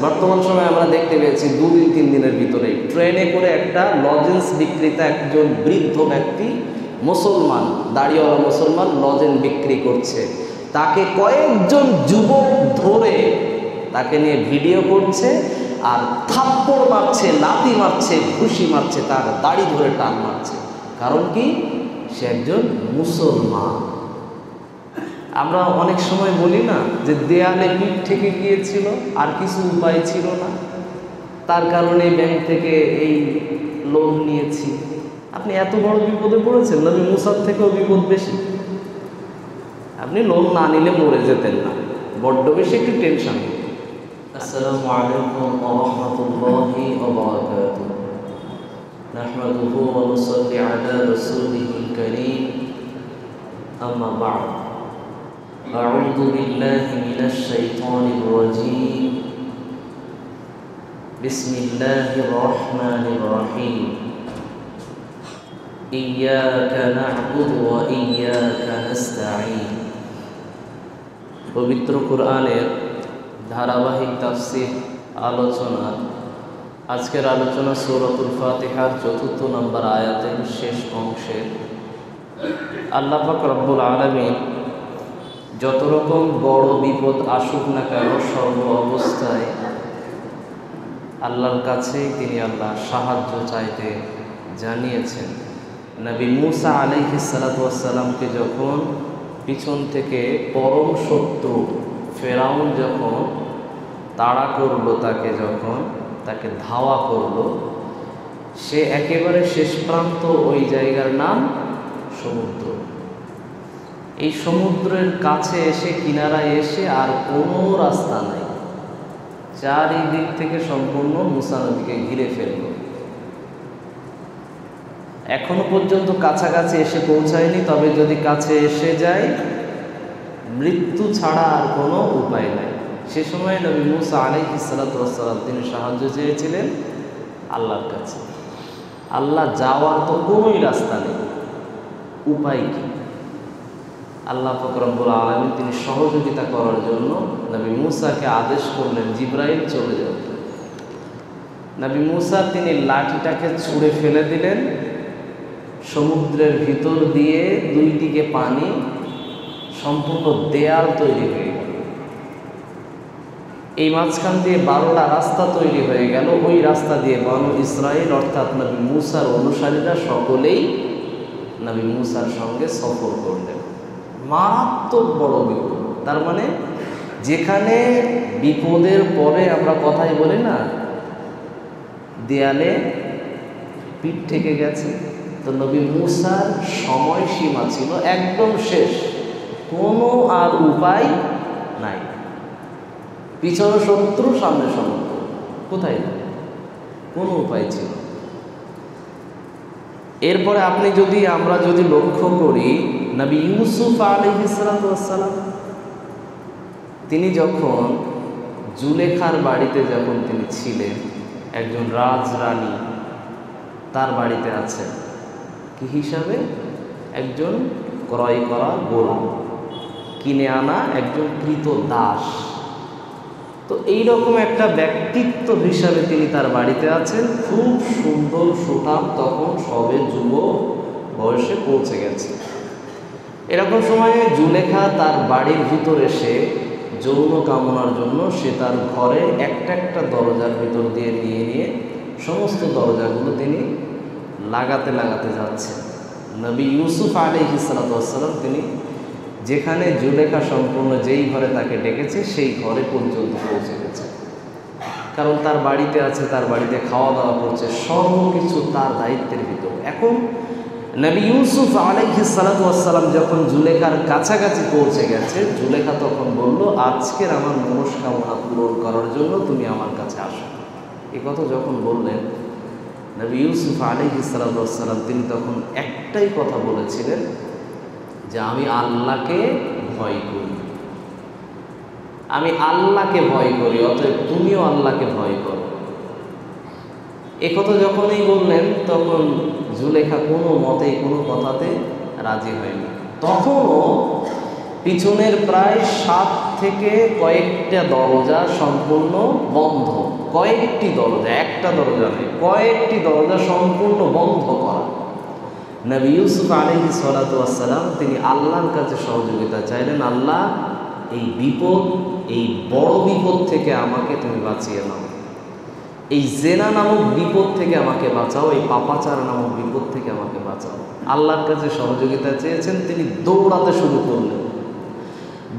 বর্তমান সময়ে আমরা দেখতে পেয়েছি 2-3 দিনের ভিতরেই ট্রেনে করে একটা লজেন্স বিক্রেতা, একজন বৃদ্ধ ব্যক্তি মুসলমান, দাড়িওয়ালা মুসলমান লজেন্স বিক্রি করছে। তাকে কয়েকজন যুবক ধরে তাকে নিয়ে ভিডিও করছে আর থাপ্পড় মারছে, লাথি মারছে, ঘুষি মারছে, তার দাড়ি ধরে টান মারছে। কারণ কি? সে একজন মুসলমান। আমরা অনেক সময় বলি না যে দেয়ালে পিঠ থেকে গিয়েছিল, আর কিছু উপায় ছিল না, তার কারণে ব্যাংক থেকে এই লোন নিয়েছি। আপনি এত বড় বিপদে পড়েছেন, নবী মুসার থেকেও বিপদ বেশি। আপনি লোন না নিলে মরে যেতেন না, বড্ড বেশি একটু টেনশন। আসসালামু আলাইকুম ওয়া রাহমাতুল্লাহি ওয়া বারাকাতুহু। নাহমাদুহু ওয়া নুসাল্লি আলা রাসূলিহিল কারীম, আম্মা বা'দ। আউযু বিল্লাহি মিনাশ শাইতানির রাজীম। বিসমিল্লাহির রহমানির রহিম। ইয়্যাকা না'বুদু ওয়া ইয়্যাকা নাস্তাঈন। পবিত্র কোরআনের ধারাবাহিক তাফসীর আলোচনা। আজকের আলোচনা সূরাতুল ফাতিহার 4 নম্বর আয়াতের শেষ অংশে। আল্লাহ পাক রব্বুল আলামিন যত রকম বড় বিপদ আসুক না কেন, সর্ব অবস্থায় আল্লাহর কাছেই তিনি আল্লাহ সাহায্য চাইতে জানিয়েছেন। নবী মুসা আলাইহিস সালাতু ওয়াস সালামকে যখন পিছন থেকে পরম শত্রু ফেরাউন যখন তাড়া করলো, তাকে ধাওয়া করলো, সে একেবারে শেষ প্রান্ত, ওই জায়গার নাম সমুদ্র। এই সমুদ্রের কাছে এসে, কিনারায় এসে আর কোনো রাস্তা নাই, চারিদিক থেকে সম্পূর্ণ মুসা নবীকে ঘিরে ফেলল। এখনো পর্যন্ত কাছাকাছি এসে পৌঁছায়নি, তবে যদি কাছে এসে যায় মৃত্যু ছাড়া আর কোনো উপায় নাই। সে সময় নবী মুসা আলাইহিস সালাতু ওয়াস সালাম তিনি সাহায্য চেয়েছিলেন আল্লাহর কাছে। আল্লাহ যাওয়ার তো কোনোই রাস্তা নেই, উপায় কি? আল্লাহ পাক রব্বুল আলামিন তিনি সহযোগিতা করার জন্য নবী মুসাকে আদেশ করলেন, জিবরাইল চলে যাও। নবী মুসা তিনি লাঠিটাকে ছুঁড়ে ফেলে দিলেন, সমুদ্রের ভিতর দিয়ে 2 দিকে পানি, সম্পূর্ণ দেয়াল তৈরি হয়ে গেল। এই মাঝখান দিয়ে 12টা রাস্তা তৈরি হয়ে গেল। ওই রাস্তা দিয়ে বনু ইসরাইল অর্থাৎ নবী মুসার অনুসারীরা সকলেই নবী মুসার সঙ্গে সফর করলেন। মারাত্মক বড় বিপদ। তার মানে যেখানে বিপদের পরে আমরা কথাই বলি না, দেয়ালে পিঠ থেকে গেছে, তো নবী মুসার সময়সীমা ছিল একদম শেষ, কোনো আর উপায় নাই। পিছনে শত্রু, সামনে সমুদ্র, কোথায় যাবে? কোনো উপায় ছিল। এরপরে আমরা যদি লক্ষ্য করি, নবী ইউসুফ আলাইহিস সালাতু ওয়াস সালাম তিনি যখন জুলেখার বাড়িতে যখন তিনি ছিলেন, একজন রাজরানী তার বাড়িতে আছেন, কি হিসাবে? একজন ক্রয় করা গোলাম, কিনে আনা একজন কৃত দাস। তো এইরকম একটা ব্যক্তিত্ব হিসাবে তিনি তার বাড়িতে আছেন, খুব সুন্দর সুঠাম, তখন সবে যুবক বয়সে পৌঁছে গেছে। এরকম সময়ে জুলেখা তার বাড়ির ভিতর এসে যৌন কামনার জন্য সে তার ঘরে একটা একটা দরজার ভিতর দিয়ে নিয়ে সমস্ত দরজাগুলো তিনি লাগাতে যাচ্ছেন। নবী ইউসুফ আলাইহিস সালাতু ওয়াস সালাম তিনি যেখানে জুলেখা সম্পূর্ণ যেই ঘরে তাকে ডেকেছে সেই ঘরে পর্যন্ত পৌঁছে গেছে। কারণ তার বাড়িতে আছে, তার বাড়িতে খাওয়া দাওয়া করছে, সর্বকিছু তার দায়িত্বের ভিতর। এখন নবী ইউসুফ আলাইহিস সালাতু ওয়াস সালাম যখন জুলেখার কাছাকাছি পৌঁছে গেছে, জুলেখা তখন বলল, আজকের আমার মনস্কামনা পূরণ করার জন্য তুমি আমার কাছে আসো। এই কথা যখন বললেন, নবী ইউসুফ আলাইহিস সালাতু ওয়াস সালাম তিনি তখন একটাই কথা বলেছিলেন যে আমি আল্লাহকে ভয় করি, আমি আল্লাহকে ভয় করি, অতএব তুমিও আল্লাহকে ভয় করো। একথা যখনই বললেন, তখন জুলেখা কোনো মতেই কোনো কথাতে রাজি হয়নি। তখনও পিছনের প্রায় 7 থেকে কয়েকটা দরজা সম্পূর্ণ বন্ধ, কয়েকটি দরজা, একটা দরজা নেই, কয়েকটি দরজা সম্পূর্ণ বন্ধ করা। নবী ইউসুফ আলাইহিস সালাতু ওয়াস সালাম তিনি আল্লাহর কাছে সহযোগিতা চাইলেন, আল্লাহ এই বিপদ, এই বড় বিপদ থেকে আমাকে তুমি বাঁচিয়ে নাও, এই জেনা নামক বিপদ থেকে আমাকে বাঁচাও, এই পাপাচার নামক বিপদ থেকে আমাকে বাঁচাও। আল্লাহর কাছে সহযোগিতা চেয়েছেন, তিনি দৌড়াতে শুরু করলেন।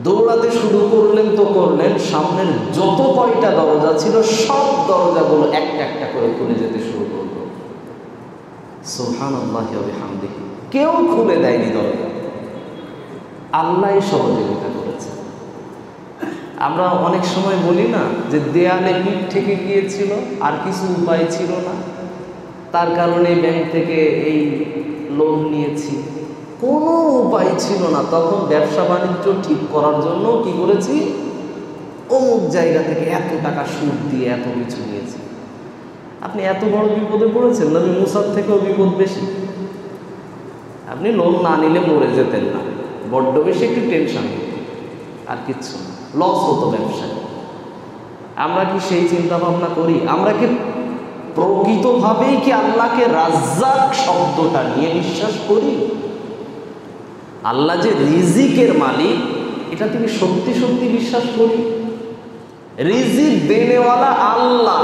দৌড়াতে শুরু করলেন তো করলেন, সামনের যত কয়টা দরজা ছিল সব দরজাগুলো একটা একটা করে খুলে যেতে শুরু করল। সুবহানাল্লাহি ওয়া বিহামদিহি। কেউ খুলে দেয়নি দরজা, আল্লাহই সহযোগিতা করেছে। আমরা অনেক সময় বলি না যে দেয়ালে পিঠ থেকে গিয়েছিল, আর কিছু উপায় ছিল না, তার কারণে ব্যাংক থেকে এই লোন নিয়েছি, কোনো উপায় ছিল না, তখন ব্যবসা বাণিজ্য ঠিক করার জন্য কি করেছি, অমুক জায়গা থেকে এত টাকা সুদ দিয়ে এত কিছু নিয়েছি। আপনি এত বড় বিপদে পড়েছেন, নবী মুসার থেকেও বিপদ বেশি। আপনি লোন না নিলে মরে যেতেন না, বড্ড বেশি একটু টেনশন হতো, আর কিচ্ছু না, লস হতো ব্যবসায়। আমরা কি সেই চিন্তা ভাবনা করি? আমরা কি প্রকৃতভাবেই কি আল্লাহকে রাজ্জাক শব্দটা নিয়ে বিশ্বাস করি? আল্লাহ যে রিজিকের মালিক, এটা তিনি সত্যি সত্যি বিশ্বাস করি? রিজিক দেনেওয়ালা আল্লাহ।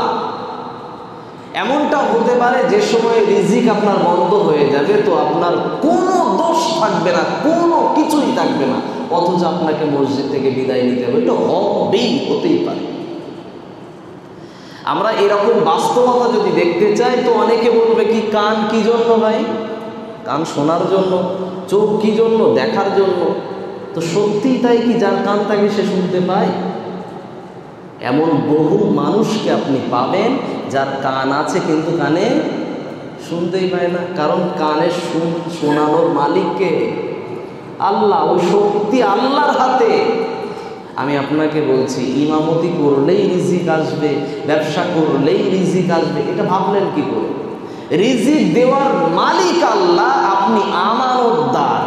এমনটা হতে পারে যে সময় রিজিক আপনার বন্ধ হয়ে যাবে, তো আপনার কোনো দোষ থাকবে না, কোনো কিছুই থাকবে না, অথচ আপনাকে মসজিদ থেকে বিদায় নিতে হবে। এটা হবেই, হতেই পারে। আমরা এরকম বাস্তবতা যদি দেখতে চাই, তো অনেকে বলবে কি কান কি জন্য ভাই? কান শোনার জন্য। চোখ কি জন্য? দেখার জন্য। তো সত্যিই তাই কি? যার কান থাকে সে শুনতে পায়? এমন বহু মানুষকে আপনি পাবেন যার কান আছে কিন্তু কানে শুনতেই পায় না, কারণ কানে শোনানোর মালিককে আল্লাহ। ওই শক্তি আল্লাহর হাতে। আমি আপনাকে বলছি, ইমামতি করলেই রিজিক আসবে, ব্যবসা করলেই রিজিক আসবে, এটা ভাবলেন কি করে? রিজিক দেওয়ার মালিক আল্লাহ, আপনি আমানতদার।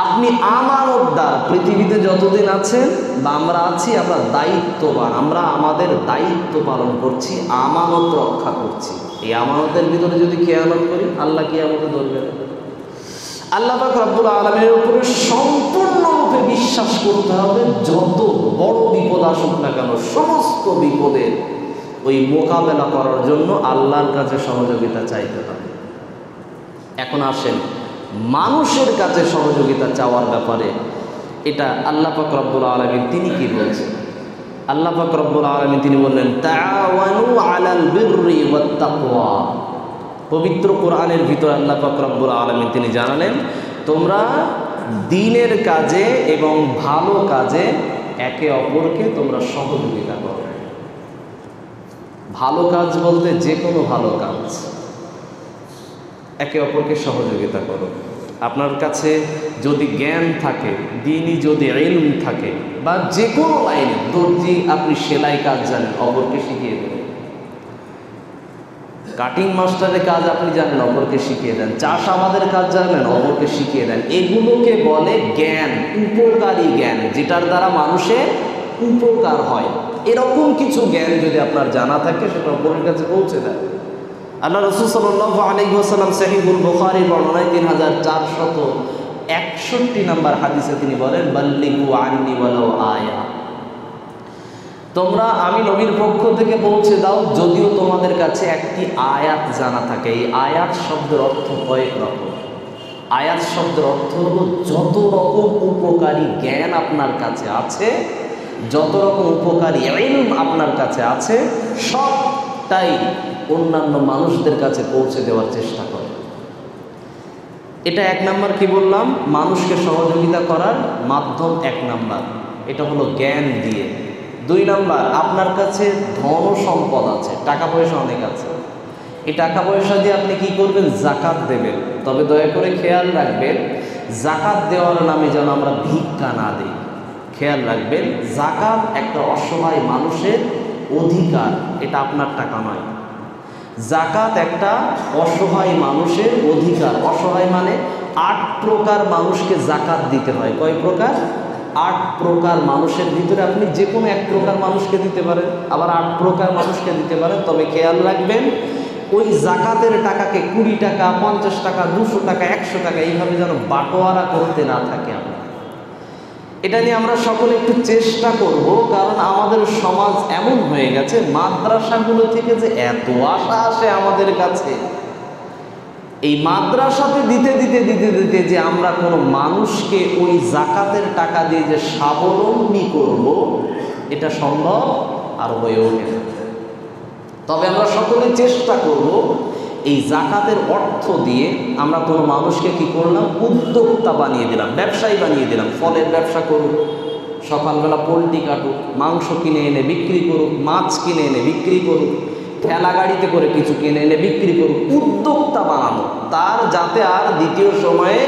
আপনি আমানতদার। পৃথিবীতে যতদিন আছেন বা আমরা আছি, আমরা দায়িত্ববান, আমরা আমাদের দায়িত্ব পালন করছি, আমানত রক্ষা করছি। এই আমানতের ভিতরে যদি খেয়ানত করি, আল্লাহ কিয়ামতে ধরবেন। আল্লাহ পাক রব্বুল আলামিনের উপরে সম্পূর্ণরূপে বিশ্বাস করতে হবে। যত বড় বিপদ আসুক না কেন, সমস্ত বিপদের ওই মোকাবেলা করার জন্য আল্লাহর কাছে সহযোগিতা চাইতে হবে। এখন আসেন মানুষের কাছে সহযোগিতা চাওয়ার ব্যাপারে, এটা আল্লাহ পাক রব্বুল আলামিন তিনি কি বলছেন? আল্লাহ পাক রব্বুল আলামিন তিনি বললেন, তাআওয়ানু আলাল বিররি ওয়াত তাকওয়া। পবিত্র কোরআনের ভিতরে আল্লাহ পাক রব্বুল আলামিন তিনি জানালেন, তোমরা দ্বীনের কাজে এবং ভালো কাজে একে অপরকে তোমরা সহযোগিতা করো। ভালো কাজ বলতে যে কোনো ভালো কাজ, একে অপরকে সহযোগিতা করো। আপনার কাছে যদি জ্ঞান থাকে, দ্বীনি যদি ইলম থাকে, বা যে কোনো লাইনে, দর্জি আপনি সেলাই কাজ জানেন, অপরকে শিখিয়ে দেবেন। কাটিং মাস্টারের কাজ আপনি জানেন, অপরকে শিখিয়ে দেন। চাষাবাদের কাজ জানেন, অপরকে শিখিয়ে দেন। এগুলোকে বলে জ্ঞান, উপকারী জ্ঞান, যেটার দ্বারা মানুষের উপকার হয়। এরকম কিছু জ্ঞান যদি আপনার জানা থাকে, সেটা অপরের কাছে পৌঁছে দেয়। আল্লাহ রাসূল সাল্লাল্লাহু আলাইহি ওয়াসাল্লাম সহিহুল বুখারীর বর্ণনায় 3461 নম্বর হাদিসে তিনি বলেন, বাল্লিগু আন্নি ওয়ালাউ আয়া। তোমরা আমি নবীর পক্ষ থেকে পৌঁছে দাও, যদিও তোমাদের কাছে একটি আয়াত জানা থাকে। এই আয়াত শব্দের অর্থ কয়েক রকম। আয়াত শব্দের অর্থ হলো যত রকম উপকারী জ্ঞান আপনার কাছে আছে, যত রকম উপকারী ইলম আপনার কাছে আছে, সবটাই অন্যান্য মানুষদের কাছে পৌঁছে দেওয়ার চেষ্টা করে। এটা এক নাম্বার। কি বললাম? মানুষকে সহযোগিতা করার মাধ্যম এক নাম্বার, এটা হলো জ্ঞান দিয়ে। 2 নাম্বার, আপনার কাছে ধন ও সম্পদ আছে, টাকা পয়সা অনেক আছে। এই টাকা পয়সা দিয়ে আপনি কি করবেন? জাকাত দেবেন। তবে দয়া করে খেয়াল রাখবেন, জাকাত দেওয়ার নামে যেন আমরা ভিক্ষা না দিই। খেয়াল রাখবেন, জাকাত একটা অসহায় মানুষের অধিকার, এটা আপনার টাকা নয়। জাকাত একটা অসহায় মানুষের অধিকার। অসহায় মানে 8 প্রকার মানুষকে জাকাত দিতে হয়। কয় প্রকার? 8 প্রকার মানুষের ভিতরে আপনি যে কোনো 1 প্রকার মানুষকে দিতে পারেন, আবার 8 প্রকার মানুষকে দিতে পারেন। তবে খেয়াল রাখবেন, ওই জাকাতের টাকাকে 20 টাকা, 50 টাকা, 200 টাকা, 100 টাকা এইভাবে যেন বাটোয়ারা করতে না থাকে। এটা নিয়ে আমরা সকলে একটু চেষ্টা করব, কারণ আমাদের সমাজ এমন হয়ে গেছে, মাদ্রাসাগুলো থেকে যে এত আশা আসে আমাদের কাছে, এই মাদ্রাসাতে দিতে দিতে দিতে দিতে যে আমরা কোনো মানুষকে ওই জাকাতের টাকা দিয়ে যে স্বাবলম্বী করব, এটা সম্ভব আর হয়ে ওঠে না। তবে আমরা সকলে চেষ্টা করব এই জাকাতের অর্থ দিয়ে আমরা কোনো মানুষকে কি করলাম? উদ্যোক্তা বানিয়ে দিলাম, ব্যবসায়ী বানিয়ে দিলাম। ফলের ব্যবসা করুক, সকালবেলা পোলট্রি কাটুক, মাংস কিনে এনে বিক্রি করুক, মাছ কিনে এনে বিক্রি করুক, ঠেলা গাড়িতে করে কিছু কিনে এনে বিক্রি করুক। উদ্যোক্তা বানানো, তার যাতে আর দ্বিতীয় সময়ে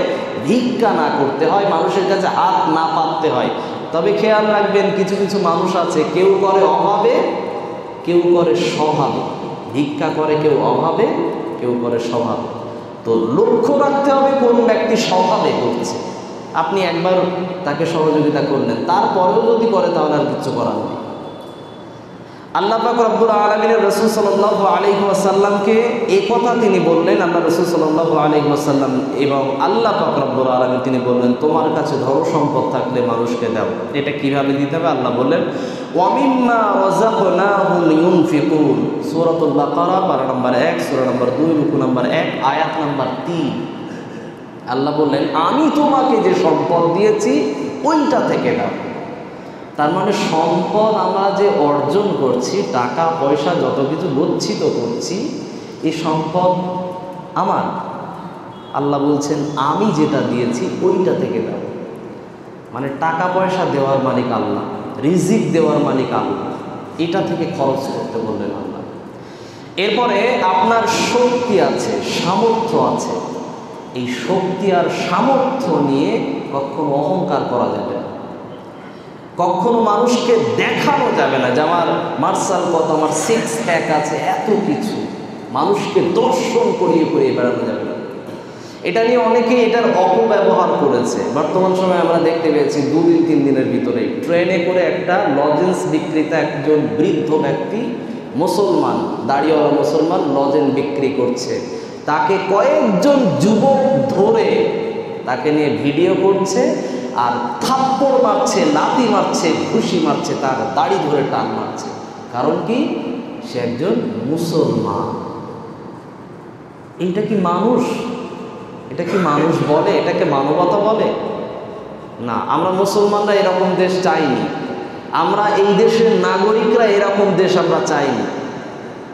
ভিক্ষা না করতে হয়, মানুষের কাছে হাত না পাততে হয়। তবে খেয়াল রাখবেন, কিছু কিছু মানুষ আছে, কেউ করে অভাবে, কেউ করে স্বভাবে। ভিক্ষা করে কেউ অভাবে, কেউ করে স্বভাবে। তো লক্ষ্য রাখতে হবে কোন ব্যক্তি স্বভাবে করছে। আপনি একবার তাকে সহযোগিতা করলেন, তারপরেও যদি করে তাহলে আর কিছু করার নেই। আল্লাহ পাক রব্বুল আলামিনের রাসূল সাল্লাল্লাহু আলাইহি ওয়াসাল্লামকে এই কথা তিনি বললেন, আল্লাহ রাসূল সাল্লাল্লাহু আলাইহি ওয়াসাল্লাম এবং আল্লাহ পাক রব্বুল আলামিন তিনি বললেন, তোমার কাছে ধন সম্পদ থাকলে মানুষকে দাও। এটা কিভাবে দিতে হবে? আল্লাহ বললেন, ওয়া মিম্মা রাযাকনাহুম ইউনফিকুন। সূরাতুল বাকারা পারা নম্বর 1, সূরা নম্বর 2, রুকু নম্বর 1, আয়াত নম্বর 3। আল্লাহ বললেন, আমি তোমাকে যে সম্পদ দিয়েছি ওইটা থেকে দাও। তার মানে সম্পদ আমরা যে অর্জন করছি, টাকা পয়সা যত কিছু গচ্ছিত করছি, এই সম্পদ আমার। আল্লাহ বলছেন, আমি যেটা দিয়েছি ওইটা থেকে দাও। মানে টাকা পয়সা দেওয়ার মালিক আল্লাহ, রিজিক দেওয়ার মালিক আল্লাহ, এটা থেকে খরচ করতে বললেন আল্লাহ। এরপরে আপনার শক্তি আছে, সামর্থ্য আছে, এই শক্তি আর সামর্থ্য নিয়ে কখনো অহংকার করা যাবে না, কখনো মানুষকে দেখানো যাবে না যে আমার মার্শাল কত, আমার 6 প্যাক আছে, এত কিছু মানুষকে দর্শন করিয়ে করিয়ে বেড়ানো যাবে না। এটা নিয়ে অনেকে এটার অপব্যবহার করেছে। বর্তমান সময়ে আমরা দেখতে পেয়েছি 2 দিন 3 দিনের ভিতরে ট্রেনে করে একটা লজেন্স বিক্রেতা, একজন বৃদ্ধ ব্যক্তি, মুসলমান, দাড়িওয়ালা মুসলমান, লজেন্স বিক্রি করছে। তাকে কয়েকজন যুবক ধরে তাকে নিয়ে ভিডিও করছে আর থাপ্পড় মারছে, লাথি মারছে, ঘুষি মারছে, তার দাড়ি ধরে টান মারছে। কারণ কি? সে একজন মুসলমান। এইটা কি মানুষ? এটা কি মানুষ বলে? এটাকে মানবতা বলে? না, আমরা মুসলমানরা এরকম দেশ চাইনি। আমরা এই দেশের নাগরিকরা এরকম দেশ আমরা চাইনি।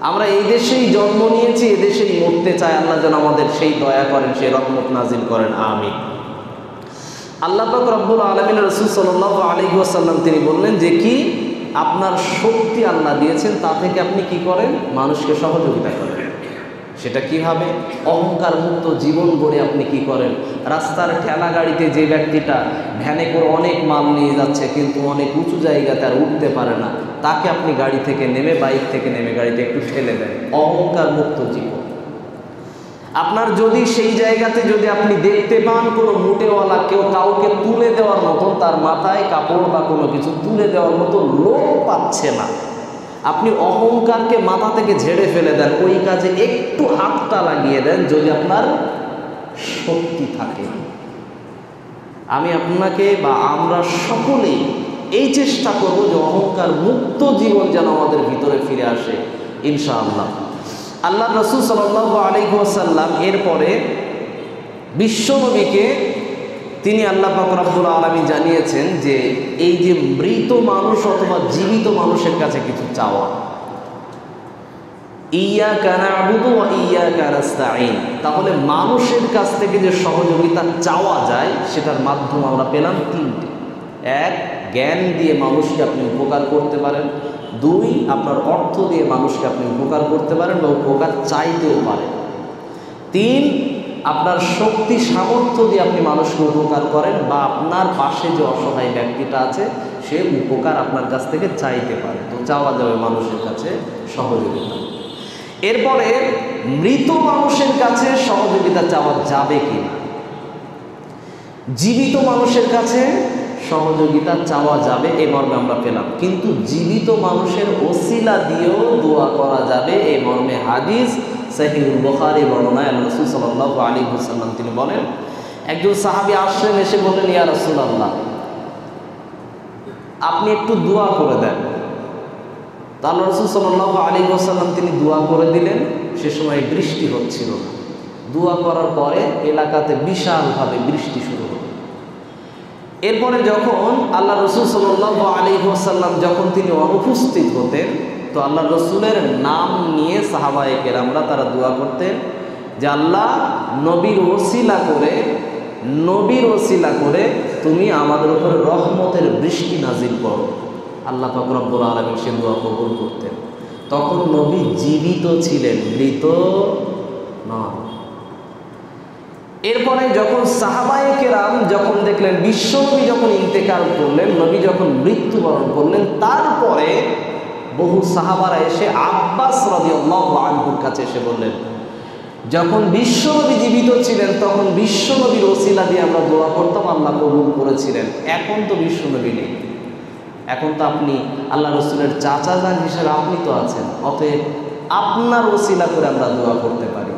আমরা এই দেশেই জন্ম নিয়েছি, এ দেশেই মরতে চাই। আল্লাহ যেন আমাদের সেই দয়া করেন, সেই রহমত নাজিল করেন, আমিন। আল্লাহ পাক রব্বুল আলামিন রাসূল সাল্লাল্লাহু আলাইহি ওয়াসাল্লাম তিনি বললেন যে কি, আপনার শক্তি আল্লাহ দিয়েছেন, তা থেকে আপনি কি করেন? মানুষকে সহযোগিতা করেন। সেটা কিভাবে? অহংকার মুক্ত জীবন গড়ে আপনি কি করেন? রাস্তার ঠেলা গাড়িতে যে ব্যক্তিটা ভ্যানে করে অনেক মাল নিয়ে যাচ্ছে, কিন্তু অনেক উঁচু জায়গাতে আর উঠতে পারে না, তাকে আপনি গাড়ি থেকে নেমে, বাইক থেকে নেমে গাড়িতে একটু ঠেলে দেন। অহংকার মুক্ত জীবন। আপনার যদি সেই জায়গাতে যদি আপনি দেখতে পান কোনো মুটেওয়ালা কেউ কাউকে তুলে দেওয়ার মতন, তার মাথায় কাপড় বা কোনো কিছু তুলে দেওয়ার মতো লোক পাচ্ছে না, আপনি অহংকারকে মাথা থেকে ঝেড়ে ফেলে দেন, ওই কাজে একটু হাতটা লাগিয়ে দেন যদি আপনার শক্তি থাকে। আমি আপনাকে বা আমরা সকলেই এই চেষ্টা করব যে অহংকার মুক্ত জীবন যেন আমাদের ভিতরে ফিরে আসে, ইনশাআল্লাহ। আল্লাহ রাসূল সাল্লাল্লাহু আলাইহি ওয়াসাল্লাম এরপরে বিশ্বনবীকে তিনি আল্লাহ পাক রব্বুল আলামিন জানিয়েছেন যে এই যে মৃত মানুষ অথবা জীবিত মানুষের কাছে কিছু চাওয়া, ইয়াকা না'বুদু ওয়া ইয়াকা নাস্তাঈন। তাহলে মানুষের কাছ থেকে যে সহযোগিতা চাওয়া যায় সেটার মাধ্যম আমরা পেলাম 3টে। 1, জ্ঞান দিয়ে মানুষকে আপনি উপকার করতে পারেন। 2, আপনার অর্থ দিয়ে মানুষকে আপনি উপকার করতে পারেন বা উপকার চাইতেও পারেন। 3, আপনার শক্তি সামর্থ্য দিয়ে আপনি মানুষকে উপকার করেন বা আপনার পাশে যে অসহায় ব্যক্তিটা আছে সে উপকার আপনার কাছ থেকে চাইতে পারে, তো চাওয়া যাবে মানুষের কাছে সহযোগিতা। এরপরে মৃত মানুষের কাছে সহযোগিতা চাওয়া যাবে কি না? জীবিত মানুষের কাছে সহযোগিতা চাওয়া যাবে এ মর্মে আমরা পেলাম, কিন্তু জীবিত মানুষের ওসিলা দিয়েও দোয়া করা যাবে এই মর্মে হাদিস সহিহুল বুখারী বর্ণনায় আল্লাহ রাসূল সাল্লাল্লাহু আলাইহি ওয়াসাল্লাম তিনি বলেন, একজন সাহাবী আসলেন, এসে বললেন, ইয়া রাসূলুল্লাহ, আপনি একটু দোয়া করে দেন। তা আল্লাহ রাসূল সাল্লাল্লাহু আলাইহি ওয়াসাল্লাম তিনি দোয়া করে দিলেন। সে সময় বৃষ্টি হচ্ছিল না। দোয়া করার পরে এলাকাতে বিশালভাবে বৃষ্টি শুরু হলো। এরপরে যখন আল্লাহ রাসূল সাল্লাল্লাহু আলাইহি ওয়াসাল্লাম যখন তিনি অনুপস্থিত হতেন, তো আল্লাহ রসুলের নাম নিয়ে সাহাবায়ে কেরামরা তারা দোয়া করতেন যে আল্লাহ, নবীর ওসিলা করে তুমি আমাদের উপরে রহমতের বৃষ্টি নাজিল করো। আল্লাহ পাক রব্বুল আলামিন সে দোয়া কবুল করতেন। তখন নবী জীবিত ছিলেন, মৃত নন। এরপরে যখন সাহাবায়ে কেরাম যখন দেখলেন বিশ্বনবী যখন ইন্তেকাল করলেন, নবী যখন মৃত্যুবরণ করলেন, তারপরে বহু সাহাবারা এসে আব্বাস রাদিয়াল্লাহু আনহুর কাছে এসে বললেন, যখন বিশ্বনবী জীবিত ছিলেন তখন বিশ্বনবীর ওসিলা দিয়ে আমরা দোয়া করতাম, আল্লাহ কবুল করেছিলেন। এখন তো বিশ্বনবী নেই, এখন তো আপনি আল্লাহ রসুলের চাচাজান হিসেবে আপনি তো আছেন, অতএব আপনার ওসিলা করে আমরা দোয়া করতে পারি।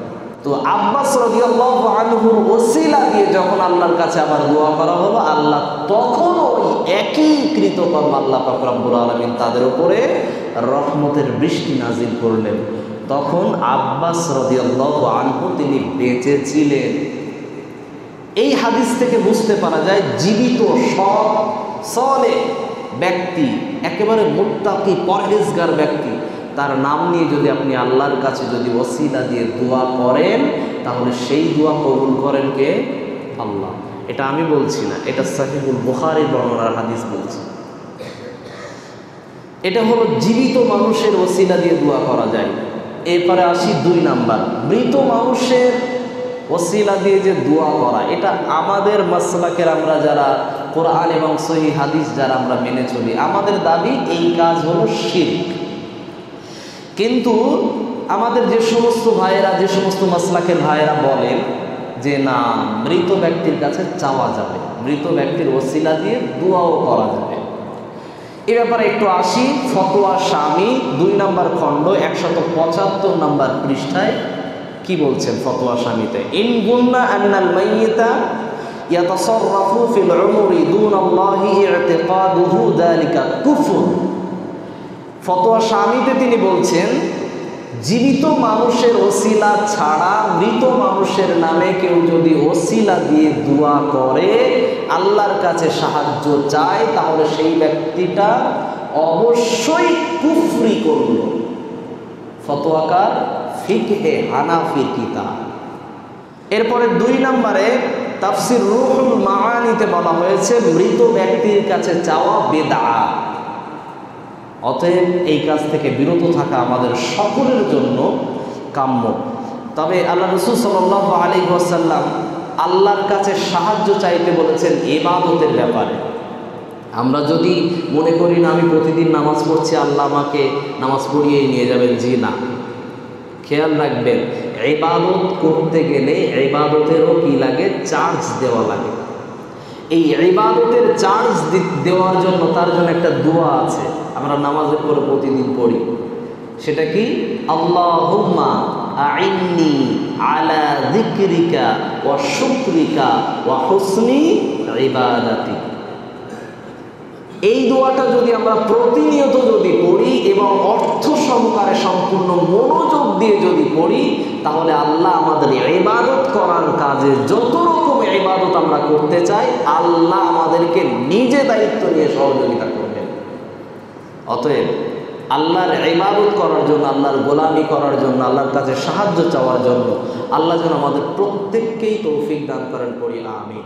তো আব্বাস রাদিয়াল্লাহু আনহুর ওসিলা দিয়ে যখন আল্লাহর কাছে আবার দোয়া করা হলো, আল্লাহ তখন ওই একই কৃতকর্ম আল্লাহ পাক রব্বুল আলামিন তাদের উপরে রহমতের বৃষ্টি নাজিল করলেন। তখন আব্বাস রাদিয়াল্লাহু আনহু তিনি বেঁচে ছিলেন। এই হাদিস থেকে বুঝতে পারা যায় জীবিত সৎ সালেহ ব্যক্তি, একেবারে মুত্তাকি পরহেজগার ব্যক্তি, তার নাম নিয়ে যদি আপনি আল্লাহর কাছে যদি ওসিলা দিয়ে দোয়া করেন, তাহলে সেই দোয়া কবুল করেন কে? আল্লাহ। এটা আমি বলছি না, এটা সহিহুল বুখারী বর্ণনার হাদিস বলছি। এটা হলো জীবিত মানুষের ওসিলা দিয়ে দোয়া করা যায়। এরপরে আসি 2 নাম্বার, মৃত মানুষের ওসিলা দিয়ে যে দোয়া করা, এটা আমাদের মাসলাকের আমরা যারা কোরআন এবং সহিহ হাদিস যারা আমরা মেনে চলি, আমাদের দাবি এই কাজ হলো শিরক। কিন্তু আমাদের যে সমস্ত ভাইয়েরা, যে সমস্ত মাসলাকের ভাইয়েরা বলেন যে না, মৃত ব্যক্তির কাছে চাওয়া যাবে, মৃত ব্যক্তির ওসিলা দিয়ে দোয়াও করা যাবে, এ ব্যাপারে একটু আসি। ফতোয়া শামী 2 নম্বর খণ্ড 175 নম্বর পৃষ্ঠায় কি বলছেন ফতোয়া শামীতে? ইন গুন্না আন্নাল মাইয়িতা ইয়াতাসাররাফু ফিল উমরি দুনাল্লাহি ইতিকাদুহু যালিকা কুফর। ফতোয়া শামীতে তিনি বলছেন, জীবিত মানুষের ওসিলা ছাড়া মৃত মানুষের নামে কেউ যদি ওসিলা দিয়ে দোয়া করে, আল্লাহর কাছে সাহায্য চায়, তাহলে সেই ব্যক্তিটা অবশ্যই কুফরি করল। ফতোয়াকার ফিকহে হানাফির কিতাব। এরপরে 2 নম্বরে তাফসির রুহুল মাআনিতে বলা হয়েছে মৃত ব্যক্তির কাছে চাওয়া বিদআত। অতএব এই কাজ থেকে বিরত থাকা আমাদের সকলের জন্য কাম্য। তবে আল্লাহ রাসূল সাল্লাল্লাহু আলাইহি ওয়াসাল্লাম আল্লাহর কাছে সাহায্য চাইতে বলেছেন ইবাদতের ব্যাপারে। আমরা যদি মনে করি না আমি প্রতিদিন নামাজ পড়ছি, আল্লাহ আমাকে নামাজ পড়িয়েই নিয়ে যাবেন, জি না। খেয়াল রাখবেন, ইবাদত করতে গেলে ইবাদতেরও কি লাগে? চার্জ দেওয়া লাগে। এই ইবাদতের চার্জ দেওয়ার জন্য তার জন্য একটা দোয়া আছে, আমরা নামাজের পরে প্রতিদিন পড়ি। সেটা কি? আল্লাহুম্মা আইন্নি আলা যিকরিকা ওয়া শুকরিকা ওয়া হুসনি ইবাদাতি। এই দোয়াটা যদি আমরা প্রতিনিয়ত যদি পড়ি এবং অর্থ সহকারে সম্পূর্ণ মনোযোগ দিয়ে যদি পড়ি, তাহলে আল্লাহ আমাদের ইবাদত করার কাজে যত রকম ইবাদত আমরা করতে চাই, আল্লাহ আমাদেরকে নিজে দায়িত্ব নিয়ে সহযোগিতা করবেন। অতএব আল্লাহর ইবাদত করার জন্য, আল্লাহর গোলামি করার জন্য, আল্লাহর কাছে সাহায্য চাওয়ার জন্য আল্লাহ যেন আমাদের প্রত্যেককেই তৌফিক দান করেন, পড়ি আমিন।